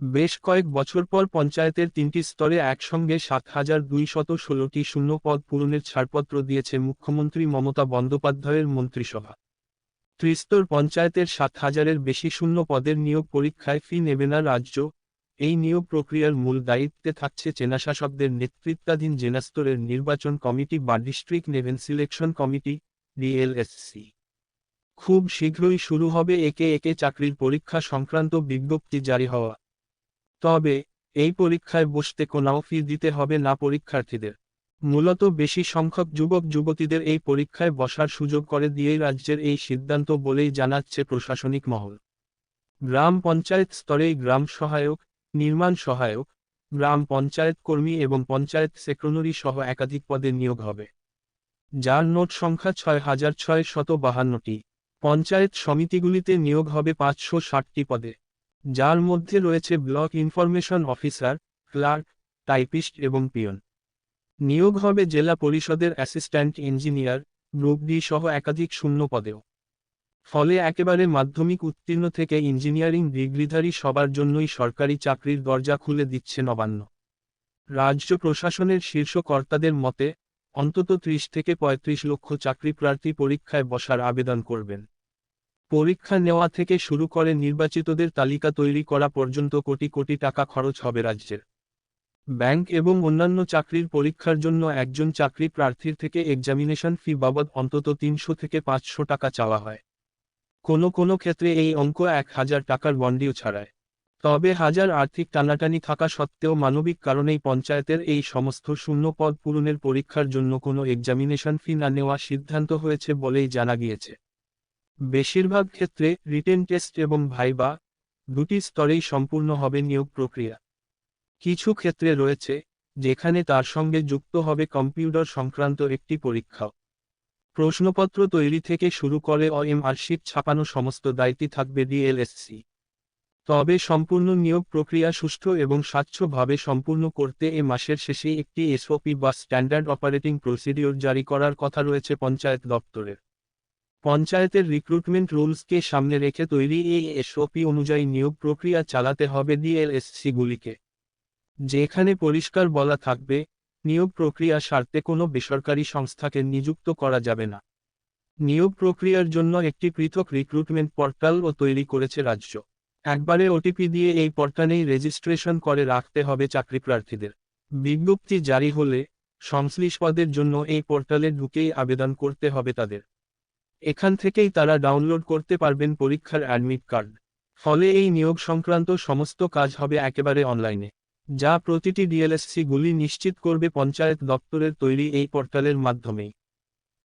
বেশ কয়েক বছর পর পঞ্চায়েতের ৩টি স্তরে একসঙ্গে ৭,২১৬টি শূন্যপদ পূরণের ছাড়পত্র দিয়েছে মুখ্যমন্ত্রী মমতা বন্দ্যোপাধ্যায়ের মন্ত্রিসভা। ত্রিস্তর পঞ্চায়েতের ৭,০০০-এর বেশি শূন্য পদের নিয়োগ পরীক্ষায় ফি নেবে না রাজ্য। এই নিয়োগ প্রক্রিয়ার মূল দায়িত্বে থাকছে জেলাশাসকদের নেতৃত্বাধীন জেলাস্তরের নির্বাচন কমিটি বা ডিস্ট্রিক্ট লেভেল সিলেকশন কমিটি, ডিএলএসসি। খুব শীঘ্রই শুরু হবে একে একে চাকরির পরীক্ষা সংক্রান্ত বিজ্ঞপ্তি জারি হওয়া। তবে এই পরীক্ষায় বসতে কোনো ফি দিতে হবে না পরীক্ষার্থীদের। মূলত বেশি সংখ্যক যুবক যুবতীদের এই পরীক্ষায় বসার সুযোগ করে দিয়েই রাজ্যের এই সিদ্ধান্ত বলেই জানাচ্ছে প্রশাসনিক মহল। গ্রাম পঞ্চায়েত স্তরেই গ্রাম সহায়ক, নির্মাণ সহায়ক, গ্রাম পঞ্চায়েত কর্মী এবং পঞ্চায়েত সেক্রেটারি সহ একাধিক পদে নিয়োগ হবে, যার মোট সংখ্যা ৬,৬৫২টি। পঞ্চায়েত সমিতিগুলিতে নিয়োগ হবে ৫৬০টি পদে, যার মধ্যে রয়েছে block information officer, clerk, typist এবং পিয়ন। নিয়োগ হবে জেলা পরিষদের অ্যাসিস্ট্যান্ট ইঞ্জিনিয়ার, গ্রুপ ডি সহ একাধিক শূন্য পদেও। ফলে একেবারে মাধ্যমিক উত্তীর্ণ থেকে ইঞ্জিনিয়ারিং ডিগ্রিধারী সবার জন্যই সরকারি চাকরির দরজা খুলে দিচ্ছে নবান্ন। রাজ্য প্রশাসনের শীর্ষ কর্তাদের মতে, অন্তত ৩০ থেকে ৩৫ লক্ষ চাকরিপ্রার্থী পরীক্ষায় বসার আবেদন করবেন। পরীক্ষা নেওয়া থেকে শুরু করে নির্বাচিতদের তালিকা তৈরি করা পর্যন্ত কোটি কোটি টাকা খরচ হবে রাজ্যের। ব্যাংক এবং অন্যান্য চাকরির পরীক্ষার জন্য একজন চাকরি প্রার্থীর থেকে এক্সামিনেশন ফি বাবদ অন্তত ৩০০ থেকে ৫০০ টাকা চাওয়া হয়। কোনো কোনো ক্ষেত্রে এই অঙ্ক ১,০০০ টাকার বন্ডিও ছাড়ায়। তবে হাজার আর্থিক টানাটানি থাকা সত্ত্বেও মানবিক কারণেই পঞ্চায়েতের এই সমস্ত শূন্য পদ পূরণের পরীক্ষার জন্য কোনো এক্সামিনেশন ফি না নেওয়া সিদ্ধান্ত হয়েছে বলেই জানা গিয়েছে। বেশিরভাগ ক্ষেত্রে রিটেন টেস্ট এবং ভাইবা, দুটি স্তরেই সম্পূর্ণ হবে নিয়োগ প্রক্রিয়া। কিছু ক্ষেত্রে রয়েছে যেখানে তার সঙ্গে যুক্ত হবে কম্পিউটার সংক্রান্ত একটি পরীক্ষাও। প্রশ্নপত্র তৈরি থেকে শুরু করে ওএমআর শিট ছাপানো সমস্ত দায়িত্ব থাকবে ডিএলএসসি। তবে সম্পূর্ণ নিয়োগ প্রক্রিয়া সুষ্ঠু এবং স্বচ্ছভাবে সম্পূর্ণ করতে এ মাসের শেষেই একটি এসওপি বা স্ট্যান্ডার্ড অপারেটিং প্রসিডিওর জারি করার কথা রয়েছে পঞ্চায়েত দপ্তরের। পঞ্চায়েতের রিক্রুটমেন্ট রুলসকে সামনে রেখে তৈরি এই এসওপি অনুযায়ী নিয়োগ প্রক্রিয়া চালাতে হবে ডিএলএসসিগুলিকে, যেখানে পরিষ্কার বলা থাকবে, নিয়োগ প্রক্রিয়া স্বার্থে কোনো বেসরকারি সংস্থাকে নিযুক্ত করা যাবে না। নিয়োগ প্রক্রিয়ার জন্য একটি পৃথক রিক্রুটমেন্ট পোর্টালও তৈরি করেছে রাজ্য। একবারে ওটিপি দিয়ে এই পোর্টালেই রেজিস্ট্রেশন করে রাখতে হবে চাকরিপ্রার্থীদের। বিজ্ঞপ্তি জারি হলে সংশ্লিষ্ট পদের জন্য এই পোর্টালে ঢুকেই আবেদন করতে হবে তাদের। এখান থেকেই তারা ডাউনলোড করতে পারবেন পরীক্ষার অ্যাডমিট কার্ড। ফলে এই নিয়োগ সংক্রান্ত সমস্ত কাজ হবে একেবারে অনলাইনে, যা প্রতিটি ডিএলএসসি গুলি নিশ্চিত করবে পঞ্চায়েত দপ্তরের তৈরি এই পোর্টালের মাধ্যমেই।